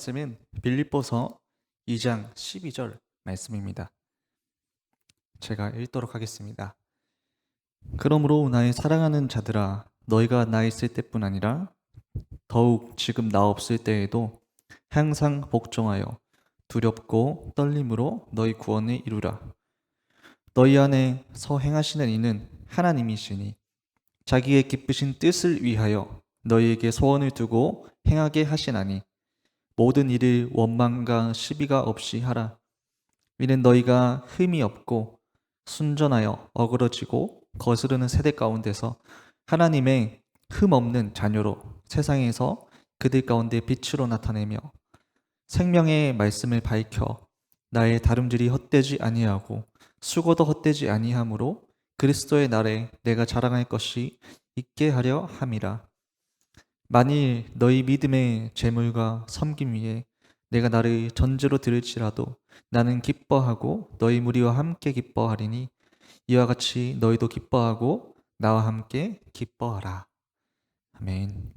말씀은 빌립보서 2장 12절 말씀입니다. 제가 읽도록 하겠습니다. 그러므로 나의 사랑하는 자들아, 너희가 나 있을 때뿐 아니라 더욱 지금 나 없을 때에도 항상 복종하여 두렵고 떨림으로 너희 구원을 이루라. 너희 안에서 행하시는 이는 하나님이시니 자기의 기쁘신 뜻을 위하여 너희에게 소원을 두고 행하게 하시나니 모든 일을 원망과 시비가 없이 하라. 이는 너희가 흠이 없고 순전하여 어그러지고 거스르는 세대 가운데서 하나님의 흠 없는 자녀로 세상에서 그들 가운데 빛으로 나타내며 생명의 말씀을 밝혀 나의 다름질이 헛되지 아니하고 수고도 헛되지 아니하므로 그리스도의 날에 내가 자랑할 것이 있게 하려 함이라. 만일 너희 믿음의 재물과 섬김 위에 내가 나를 전제로 드릴지라도 나는 기뻐하고 너희 무리와 함께 기뻐하리니 이와 같이 너희도 기뻐하고 나와 함께 기뻐하라. 아멘.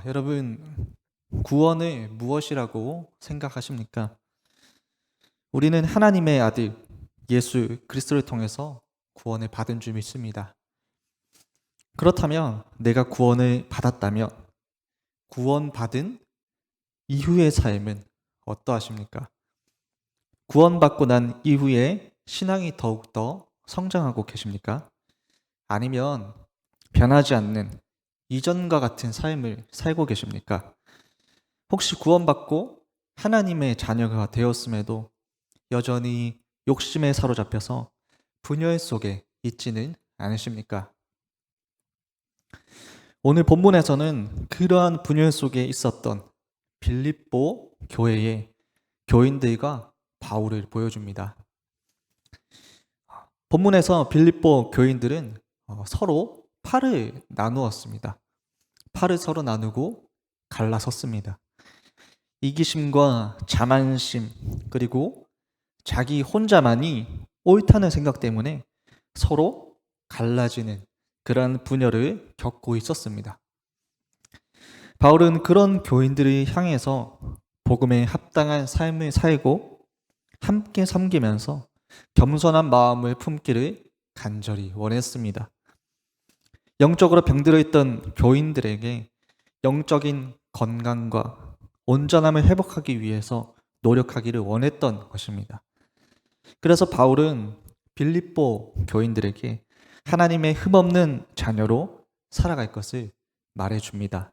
여러분, 구원을 무엇이라고 생각하십니까? 우리는 하나님의 아들 예수 그리스도를 통해서 구원을 받은 줄 믿습니다. 그렇다면 내가 구원을 받았다면 구원받은 이후의 삶은 어떠하십니까? 구원받고 난 이후에 신앙이 더욱더 성장하고 계십니까? 아니면 변하지 않는 이전과 같은 삶을 살고 계십니까? 혹시 구원받고 하나님의 자녀가 되었음에도 여전히 욕심에 사로잡혀서 분열 속에 있지는 않으십니까? 오늘 본문에서는 그러한 분열 속에 있었던 빌립보 교회의 교인들과 바울을 보여줍니다. 본문에서 빌립보 교인들은 서로 팔을 나누었습니다. 팔을 서로 나누고 갈라섰습니다. 이기심과 자만심 그리고 자기 혼자만이 옳다는 생각 때문에 서로 갈라지는 그러한 분열을 겪고 있었습니다. 바울은 그런 교인들을 향해서 복음에 합당한 삶을 살고 함께 섬기면서 겸손한 마음을 품기를 간절히 원했습니다. 영적으로 병들어 있던 교인들에게 영적인 건강과 온전함을 회복하기 위해서 노력하기를 원했던 것입니다. 그래서 바울은 빌립보 교인들에게 하나님의 흠없는 자녀로 살아갈 것을 말해줍니다.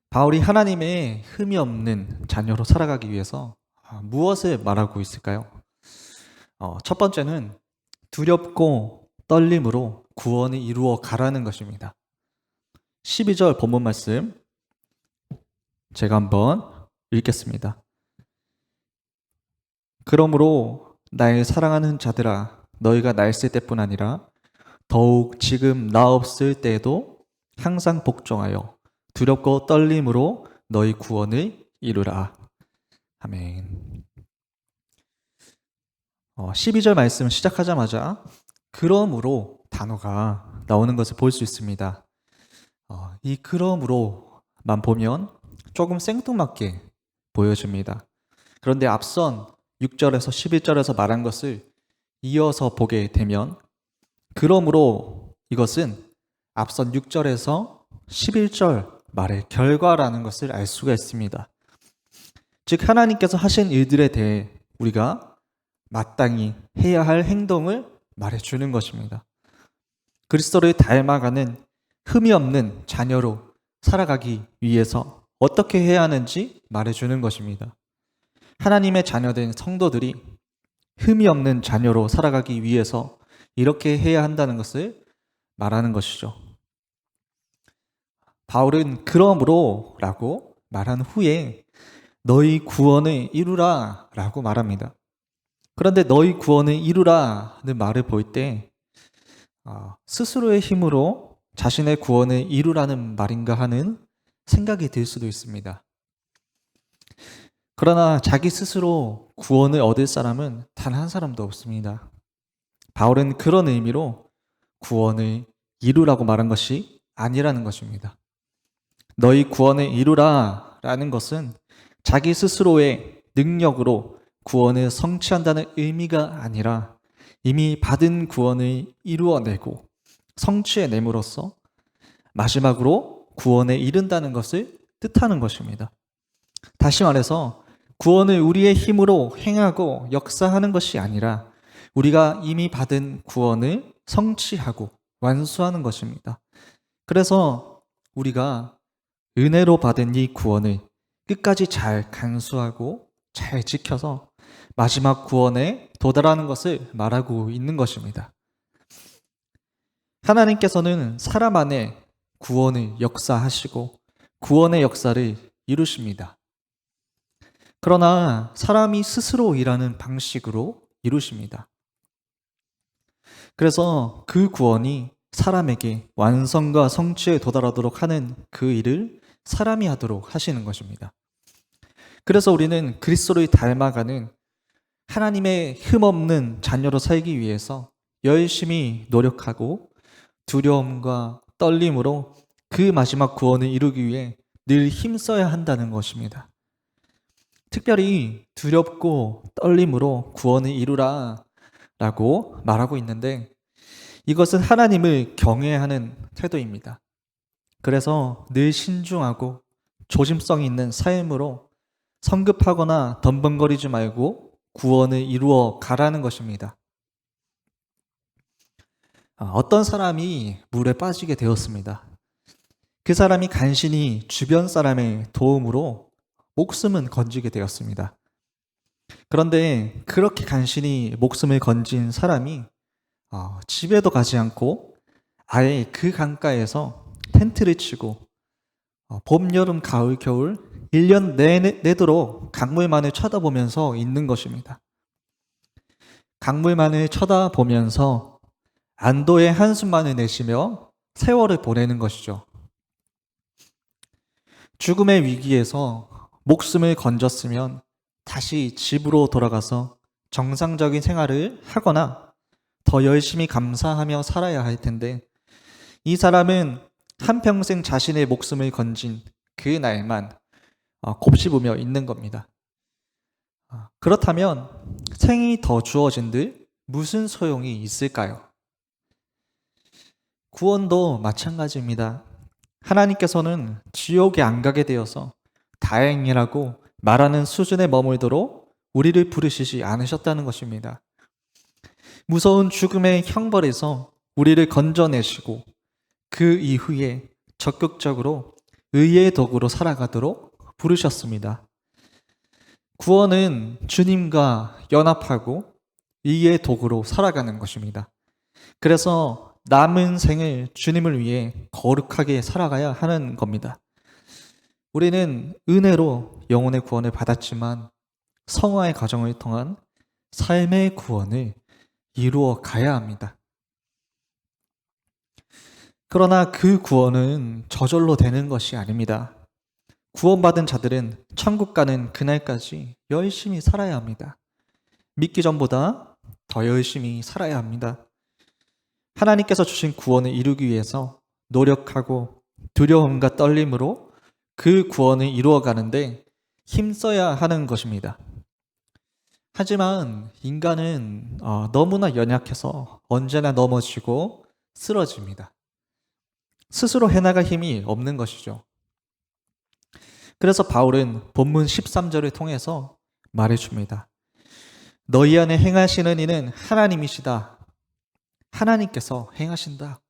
바울이 하나님의 흠이 없는 자녀로 살아가기 위해서 무엇을 말하고 있을까요? 첫 번째는 두렵고 떨림으로 구원을 이루어 가라는 것입니다. 12절 본문 말씀 제가 한번 읽겠습니다. 그러므로 나의 사랑하는 자들아, 너희가 나 있을 때뿐 아니라 더욱 지금 나 없을 때에도 항상 복종하여 두렵고 떨림으로 너희 구원을 이루라. 아멘. 12절 말씀 시작하자마자 그러므로 단어가 나오는 것을 볼 수 있습니다. 이 그러므로만 보면 조금 생뚱맞게 보여집니다. 그런데 앞선 6절에서 11절에서 말한 것을 이어서 보게 되면 그러므로 이것은 앞선 6절에서 11절 말의 결과라는 것을 알 수가 있습니다. 즉 하나님께서 하신 일들에 대해 우리가 마땅히 해야 할 행동을 말해주는 것입니다. 그리스도를 닮아가는 흠이 없는 자녀로 살아가기 위해서 어떻게 해야 하는지 말해주는 것입니다. 하나님의 자녀된 성도들이 흠이 없는 자녀로 살아가기 위해서 이렇게 해야 한다는 것을 말하는 것이죠. 바울은 그러므로 라고 말한 후에 너희 구원을 이루라 라고 말합니다. 그런데 너희 구원을 이루라는 말을 볼 때 스스로의 힘으로 자신의 구원을 이루라는 말인가 하는 생각이 들 수도 있습니다. 그러나 자기 스스로 구원을 얻을 사람은 단 한 사람도 없습니다. 바울은 그런 의미로 구원을 이루라고 말한 것이 아니라는 것입니다. 너희 구원을 이루라 라는 것은 자기 스스로의 능력으로 구원을 성취한다는 의미가 아니라 이미 받은 구원을 이루어내고 성취해냄으로써 마지막으로 구원에 이른다는 것을 뜻하는 것입니다. 다시 말해서 구원을 우리의 힘으로 행하고 역사하는 것이 아니라 우리가 이미 받은 구원을 성취하고 완수하는 것입니다. 그래서 우리가 은혜로 받은 이 구원을 끝까지 잘 간수하고 잘 지켜서 마지막 구원에 도달하는 것을 말하고 있는 것입니다. 하나님께서는 사람 안에 구원을 역사하시고 구원의 역사를 이루십니다. 그러나 사람이 스스로 일하는 방식으로 이루십니다. 그래서 그 구원이 사람에게 완성과 성취에 도달하도록 하는 그 일을 사람이 하도록 하시는 것입니다. 그래서 우리는 그리스도를 닮아가는 하나님의 흠없는 자녀로 살기 위해서 열심히 노력하고 두려움과 떨림으로 그 마지막 구원을 이루기 위해 늘 힘써야 한다는 것입니다. 특별히 두렵고 떨림으로 구원을 이루라 라고 말하고 있는데 이것은 하나님을 경외하는 태도입니다. 그래서 늘 신중하고 조심성 있는 삶으로 성급하거나 덤벙거리지 말고 구원을 이루어 가라는 것입니다. 어떤 사람이 물에 빠지게 되었습니다. 그 사람이 간신히 주변 사람의 도움으로 목숨은 건지게 되었습니다. 그런데 그렇게 간신히 목숨을 건진 사람이 집에도 가지 않고 아예 그 강가에서 텐트를 치고 봄, 여름, 가을, 겨울 1년 내도록 강물만을 쳐다보면서 있는 것입니다. 강물만을 쳐다보면서 안도의 한숨만을 내쉬며 세월을 보내는 것이죠. 죽음의 위기에서 목숨을 건졌으면 다시 집으로 돌아가서 정상적인 생활을 하거나 더 열심히 감사하며 살아야 할 텐데 이 사람은 한평생 자신의 목숨을 건진 그 날만 곱씹으며 있는 겁니다. 그렇다면 생이 더 주어진들 무슨 소용이 있을까요? 구원도 마찬가지입니다. 하나님께서는 지옥에 안 가게 되어서 다행이라고 말하는 수준에 머물도록 우리를 부르시지 않으셨다는 것입니다. 무서운 죽음의 형벌에서 우리를 건져내시고 그 이후에 적극적으로 의의 도구로 살아가도록 부르셨습니다. 구원은 주님과 연합하고 의의 도구로 살아가는 것입니다. 그래서 남은 생을 주님을 위해 거룩하게 살아가야 하는 겁니다. 우리는 은혜로 영혼의 구원을 받았지만 성화의 과정을 통한 삶의 구원을 이루어 가야 합니다. 그러나 그 구원은 저절로 되는 것이 아닙니다. 구원받은 자들은 천국 가는 그날까지 열심히 살아야 합니다. 믿기 전보다 더 열심히 살아야 합니다. 하나님께서 주신 구원을 이루기 위해서 노력하고 두려움과 떨림으로 그 구원을 이루어 가는데 힘써야 하는 것입니다. 하지만 인간은 너무나 연약해서 언제나 넘어지고 쓰러집니다. 스스로 해나갈 힘이 없는 것이죠. 그래서 바울은 본문 13절을 통해서 말해줍니다. 너희 안에 행하시는 이는 하나님이시다. 하나님께서 행하신다.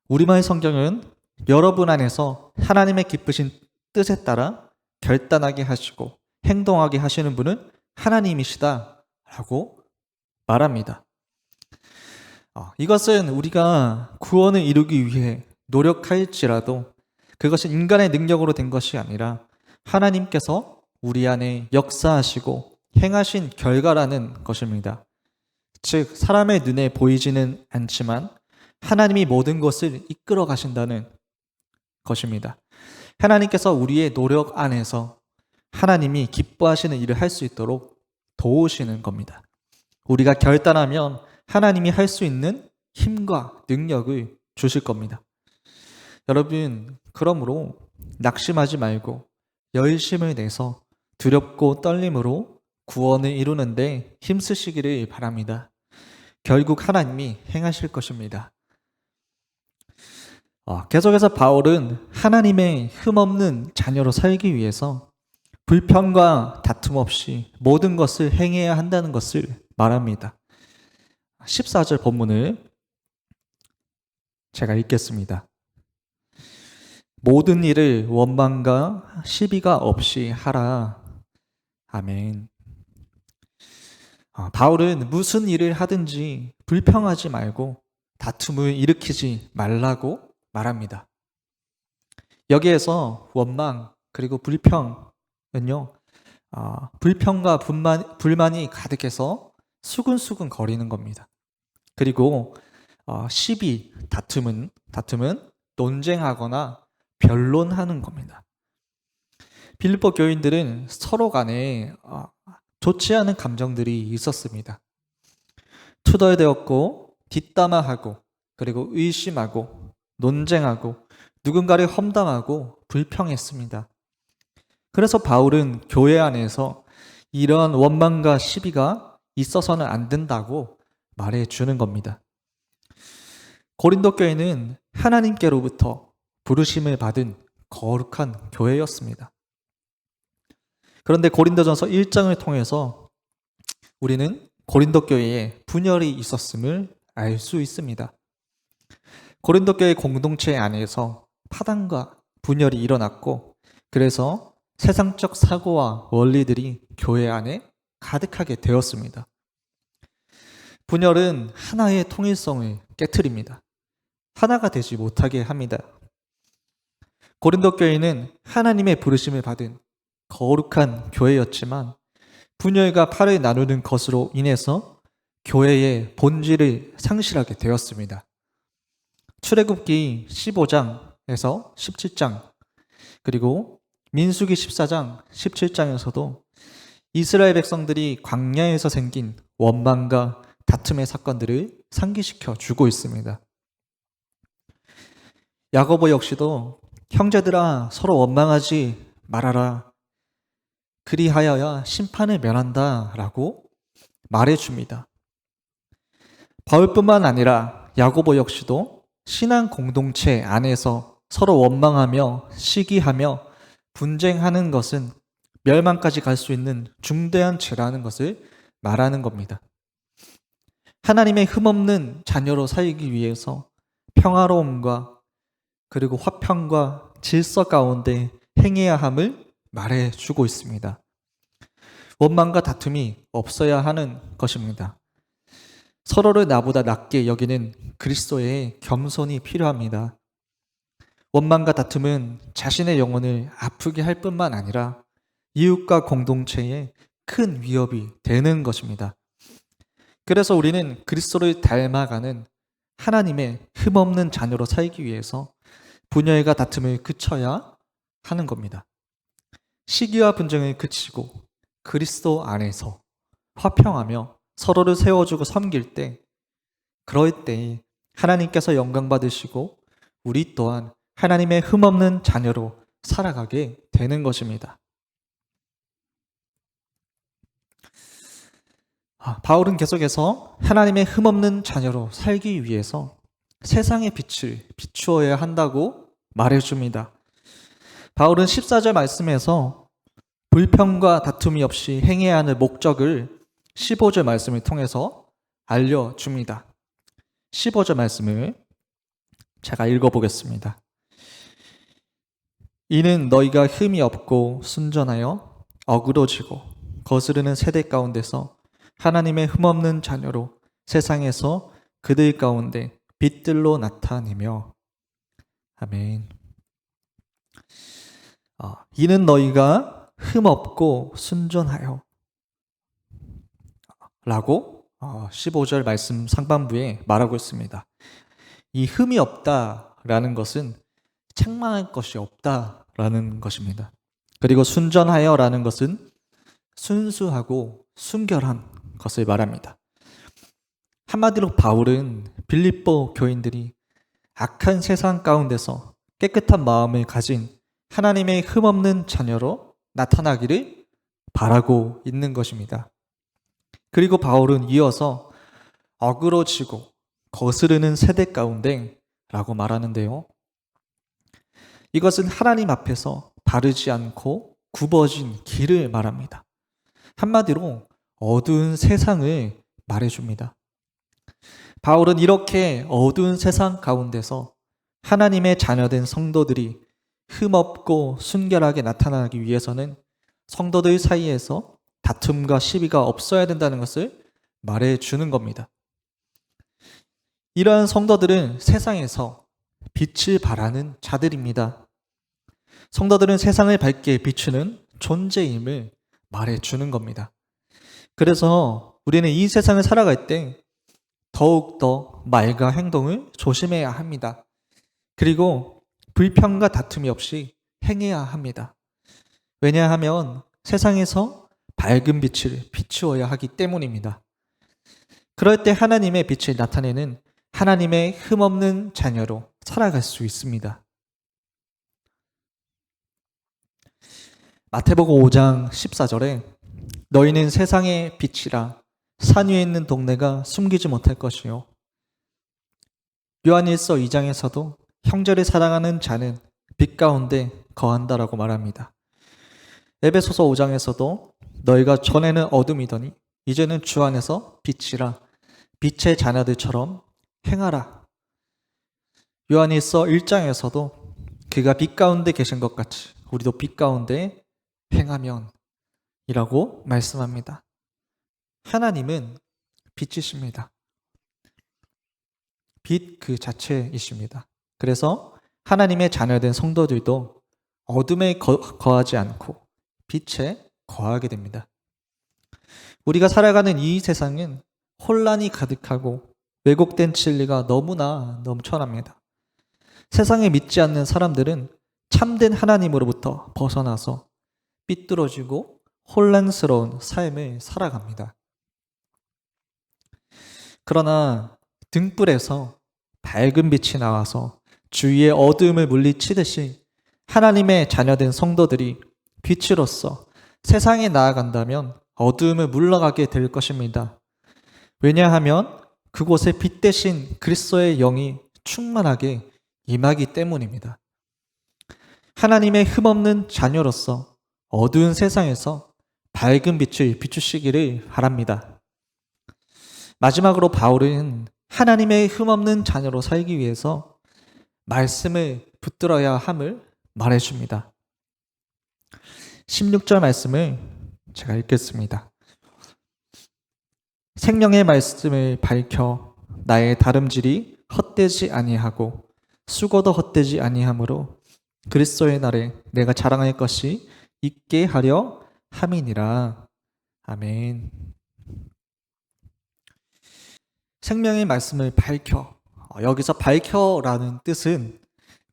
우리말 성경은 여러분 안에서 하나님의 기쁘신 뜻에 따라 결단하게 하시고 행동하게 하시는 분은 하나님이시다 라고 말합니다. 이것은 우리가 구원을 이루기 위해 노력할지라도 그것이 인간의 능력으로 된 것이 아니라 하나님께서 우리 안에 역사하시고 행하신 결과라는 것입니다. 즉 사람의 눈에 보이지는 않지만 하나님이 모든 것을 이끌어 가신다는 것입니다. 하나님께서 우리의 노력 안에서 하나님이 기뻐하시는 일을 할 수 있도록 도우시는 겁니다. 우리가 결단하면 하나님이 할 수 있는 힘과 능력을 주실 겁니다. 여러분, 그러므로 낙심하지 말고 열심을 내서 두렵고 떨림으로 구원을 이루는데 힘쓰시기를 바랍니다. 결국 하나님이 행하실 것입니다. 계속해서 바울은 하나님의 흠없는 자녀로 살기 위해서 불평과 다툼 없이 모든 것을 행해야 한다는 것을 말합니다. 14절 본문을 제가 읽겠습니다. 모든 일을 원망과 시비가 없이 하라. 아멘. 바울은 무슨 일을 하든지 불평하지 말고 다툼을 일으키지 말라고 말합니다. 여기에서 원망 그리고 불평은요, 불평과 불만이 가득해서 수근수근 거리는 겁니다. 그리고 시비, 다툼은 논쟁하거나 변론하는 겁니다. 빌립보 교인들은 서로 간에 좋지 않은 감정들이 있었습니다. 투덜대었고 뒷담화하고 그리고 의심하고 논쟁하고 누군가를 험담하고 불평했습니다. 그래서 바울은 교회 안에서 이러한 원망과 시비가 있어서는 안 된다고 말해주는 겁니다. 고린도 교회는 하나님께로부터 부르심을 받은 거룩한 교회였습니다. 그런데 고린도전서 1장을 통해서 우리는 고린도 교회에 분열이 있었음을 알 수 있습니다. 고린도 교회 공동체 안에서 파당과 분열이 일어났고, 그래서 세상적 사고와 원리들이 교회 안에 가득하게 되었습니다. 분열은 하나의 통일성을 깨트립니다. 하나가 되지 못하게 합니다. 고린도 교회는 하나님의 부르심을 받은 거룩한 교회였지만 분열과 팔을 나누는 것으로 인해서 교회의 본질을 상실하게 되었습니다. 출애굽기 15장에서 17장 그리고 민수기 14장 17장에서도 이스라엘 백성들이 광야에서 생긴 원망과 다툼의 사건들을 상기시켜 주고 있습니다. 야고보 역시도 형제들아 서로 원망하지 말아라. 그리하여야 심판을 면한다 라고 말해줍니다. 바울뿐만 아니라 야고보 역시도 신앙 공동체 안에서 서로 원망하며 시기하며 분쟁하는 것은 멸망까지 갈 수 있는 중대한 죄라는 것을 말하는 겁니다. 하나님의 흠없는 자녀로 살기 위해서 평화로움과 그리고 화평과 질서 가운데 행해야 함을 말해주고 있습니다. 원망과 다툼이 없어야 하는 것입니다. 서로를 나보다 낮게 여기는 그리스도의 겸손이 필요합니다. 원망과 다툼은 자신의 영혼을 아프게 할 뿐만 아니라 이웃과 공동체에 큰 위협이 되는 것입니다. 그래서 우리는 그리스도를 닮아가는 하나님의 흠없는 자녀로 살기 위해서 분열과 다툼을 그쳐야 하는 겁니다. 시기와 분쟁을 그치고 그리스도 안에서 화평하며 서로를 세워주고 섬길 때, 그럴 때 하나님께서 영광 받으시고 우리 또한 하나님의 흠없는 자녀로 살아가게 되는 것입니다. 바울은 계속해서 하나님의 흠없는 자녀로 살기 위해서 세상의 빛을 비추어야 한다고 말해줍니다. 바울은 14절 말씀에서 불평과 다툼이 없이 행해야 하는 목적을 15절 말씀을 통해서 알려줍니다. 15절 말씀을 제가 읽어보겠습니다. 이는 너희가 흠이 없고 순전하여 어그러지고 거스르는 세대 가운데서 하나님의 흠없는 자녀로 세상에서 그들 가운데 빛들로 나타내며. 아멘. 이는 너희가 흠없고 순전하여 라고 15절 말씀 상반부에 말하고 있습니다. 이 흠이 없다라는 것은 책망할 것이 없다라는 것입니다. 그리고 순전하여라는 것은 순수하고 순결한 것을 말합니다. 한마디로 바울은 빌립보 교인들이 악한 세상 가운데서 깨끗한 마음을 가진 하나님의 흠없는 자녀로 나타나기를 바라고 있는 것입니다. 그리고 바울은 이어서 어그러지고 거스르는 세대 가운데 라고 말하는데요. 이것은 하나님 앞에서 바르지 않고 굽어진 길을 말합니다. 한마디로 어두운 세상을 말해줍니다. 바울은 이렇게 어두운 세상 가운데서 하나님의 자녀된 성도들이 흠없고 순결하게 나타나기 위해서는 성도들 사이에서 다툼과 시비가 없어야 된다는 것을 말해주는 겁니다. 이러한 성도들은 세상에서 빛을 발하는 자들입니다. 성도들은 세상을 밝게 비추는 존재임을 말해주는 겁니다. 그래서 우리는 이 세상을 살아갈 때 더욱더 말과 행동을 조심해야 합니다. 그리고 불평과 다툼이 없이 행해야 합니다. 왜냐하면 세상에서 밝은 빛을 비추어야 하기 때문입니다. 그럴 때 하나님의 빛을 나타내는 하나님의 흠없는 자녀로 살아갈 수 있습니다. 마태복음 5장 14절에 너희는 세상의 빛이라 산 위에 있는 동네가 숨기지 못할 것이요. 요한일서 2장에서도 형제를 사랑하는 자는 빛 가운데 거한다라고 말합니다. 에베소서 5장에서도 너희가 전에는 어둠이더니 이제는 주 안에서 빛이라 빛의 자녀들처럼 행하라. 요한일서 1장에서도 그가 빛 가운데 계신 것 같이 우리도 빛 가운데 행하면 이라고 말씀합니다. 하나님은 빛이십니다. 빛 그 자체이십니다. 그래서 하나님의 자녀된 성도들도 어둠에 거하지 않고 빛에 거하게 됩니다. 우리가 살아가는 이 세상은 혼란이 가득하고 왜곡된 진리가 너무나 넘쳐납니다. 세상에 믿지 않는 사람들은 참된 하나님으로부터 벗어나서 삐뚤어지고 혼란스러운 삶을 살아갑니다. 그러나 등불에서 밝은 빛이 나와서 주위의 어두움을 물리치듯이 하나님의 자녀된 성도들이 빛으로서 세상에 나아간다면 어두움을 물러가게 될 것입니다. 왜냐하면 그곳에 빛 대신 그리스도의 영이 충만하게 임하기 때문입니다. 하나님의 흠없는 자녀로서 어두운 세상에서 밝은 빛을 비추시기를 바랍니다. 마지막으로 바울은 하나님의 흠없는 자녀로 살기 위해서 말씀을 붙들어야 함을 말해줍니다. 16절 말씀을 제가 읽겠습니다. 생명의 말씀을 밝혀 나의 다름질이 헛되지 아니하고 수고도 헛되지 아니하므로 그리스도의 날에 내가 자랑할 것이 있게 하려 함이니라. 아멘. 생명의 말씀을 밝혀. 여기서 밝혀라는 뜻은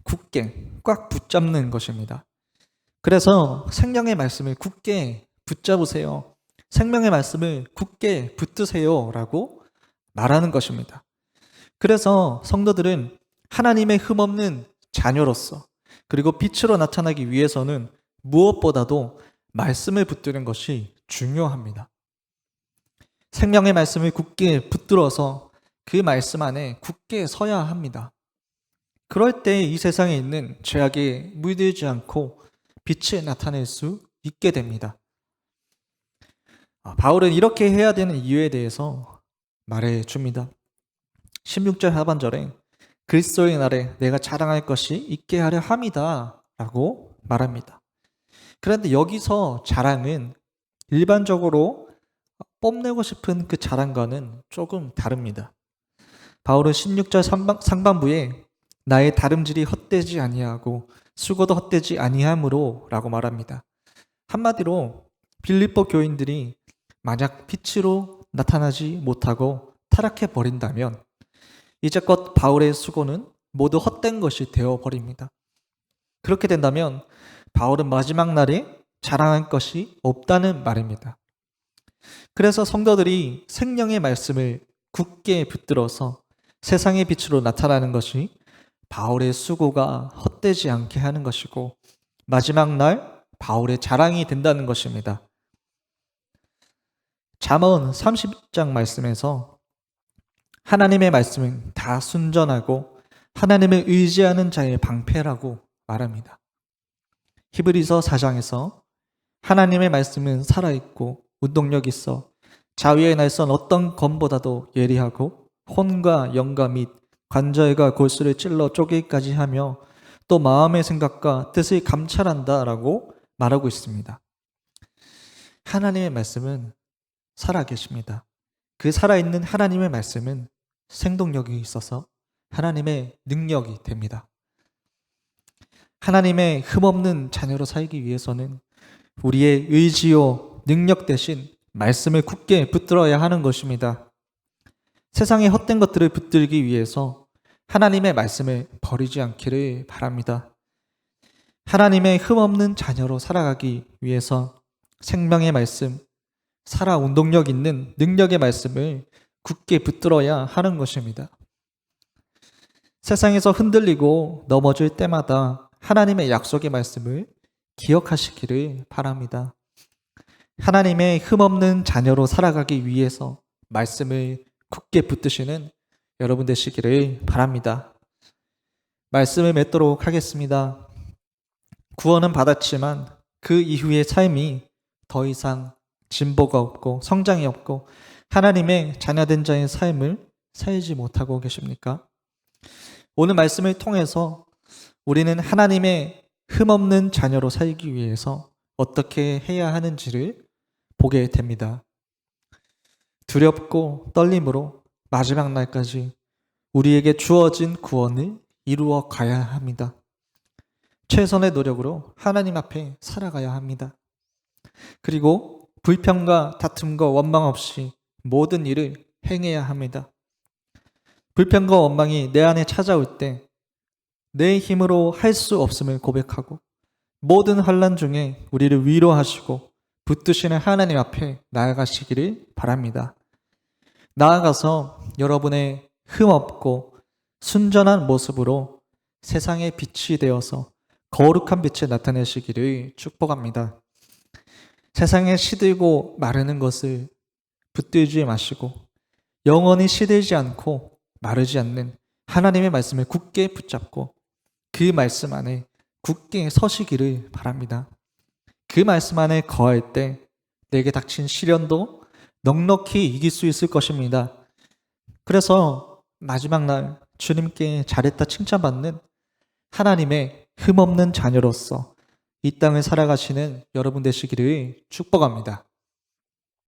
굳게 꽉 붙잡는 것입니다. 그래서 생명의 말씀을 굳게 붙잡으세요. 생명의 말씀을 굳게 붙드세요 라고 말하는 것입니다. 그래서 성도들은 하나님의 흠없는 자녀로서 그리고 빛으로 나타나기 위해서는 무엇보다도 말씀을 붙드는 것이 중요합니다. 생명의 말씀을 굳게 붙들어서 그 말씀 안에 굳게 서야 합니다. 그럴 때 이 세상에 있는 죄악에 물들지 않고 빛을 나타낼 수 있게 됩니다. 바울은 이렇게 해야 되는 이유에 대해서 말해줍니다. 16절 하반절에 그리스도의 날에 내가 자랑할 것이 있게 하려 함이다 라고 말합니다. 그런데 여기서 자랑은 일반적으로 뽐내고 싶은 그 자랑과는 조금 다릅니다. 바울은 16절 상반부에 나의 다름질이 헛되지 아니하고 수고도 헛되지 아니하므로 라고 말합니다. 한마디로 빌립보 교인들이 만약 빛으로 나타나지 못하고 타락해 버린다면 이제껏 바울의 수고는 모두 헛된 것이 되어버립니다. 그렇게 된다면 바울은 마지막 날에 자랑할 것이 없다는 말입니다. 그래서 성도들이 생명의 말씀을 굳게 붙들어서 세상의 빛으로 나타나는 것이 바울의 수고가 헛되지 않게 하는 것이고 마지막 날 바울의 자랑이 된다는 것입니다. 잠언 30장 말씀에서 하나님의 말씀은 다 순전하고 하나님을 의지하는 자의 방패라고 말합니다. 히브리서 4장에서 하나님의 말씀은 살아있고 운동력 있어 자위의 날선 어떤 검보다도 예리하고 혼과 영과 및 관절과 골수를 찔러 쪼개기까지 하며 또 마음의 생각과 뜻을 감찰한다라고 말하고 있습니다. 하나님의 말씀은 살아계십니다. 그 살아있는 하나님의 말씀은 생동력이 있어서 하나님의 능력이 됩니다. 하나님의 흠없는 자녀로 살기 위해서는 우리의 의지요 능력 대신 말씀을 굳게 붙들어야 하는 것입니다. 세상의 헛된 것들을 붙들기 위해서 하나님의 말씀을 버리지 않기를 바랍니다. 하나님의 흠없는 자녀로 살아가기 위해서 생명의 말씀, 살아 운동력 있는 능력의 말씀을 굳게 붙들어야 하는 것입니다. 세상에서 흔들리고 넘어질 때마다 하나님의 약속의 말씀을 기억하시기를 바랍니다. 하나님의 흠없는 자녀로 살아가기 위해서 말씀을 굳게 붙드시는 여러분 되시기를 바랍니다. 말씀을 맺도록 하겠습니다. 구원은 받았지만 그 이후의 삶이 더 이상 진보가 없고 성장이 없고 하나님의 자녀된 자의 삶을 살지 못하고 계십니까? 오늘 말씀을 통해서 우리는 하나님의 흠없는 자녀로 살기 위해서 어떻게 해야 하는지를 보게 됩니다. 두렵고 떨림으로 마지막 날까지 우리에게 주어진 구원을 이루어 가야 합니다. 최선의 노력으로 하나님 앞에 살아가야 합니다. 그리고 불평과 다툼과 원망 없이 모든 일을 행해야 합니다. 불평과 원망이 내 안에 찾아올 때 내 힘으로 할 수 없음을 고백하고 모든 환난 중에 우리를 위로하시고 붙드시는 하나님 앞에 나아가시기를 바랍니다. 나아가서 여러분의 흠없고 순전한 모습으로 세상의 빛이 되어서 거룩한 빛에 나타내시기를 축복합니다. 세상에 시들고 마르는 것을 붙들지 마시고 영원히 시들지 않고 마르지 않는 하나님의 말씀을 굳게 붙잡고 그 말씀 안에 굳게 서시기를 바랍니다. 그 말씀 안에 거할 때 내게 닥친 시련도 넉넉히 이길 수 있을 것입니다. 그래서 마지막 날 주님께 잘했다 칭찬받는 하나님의 흠없는 자녀로서 이 땅을 살아가시는 여러분 되시기를 축복합니다.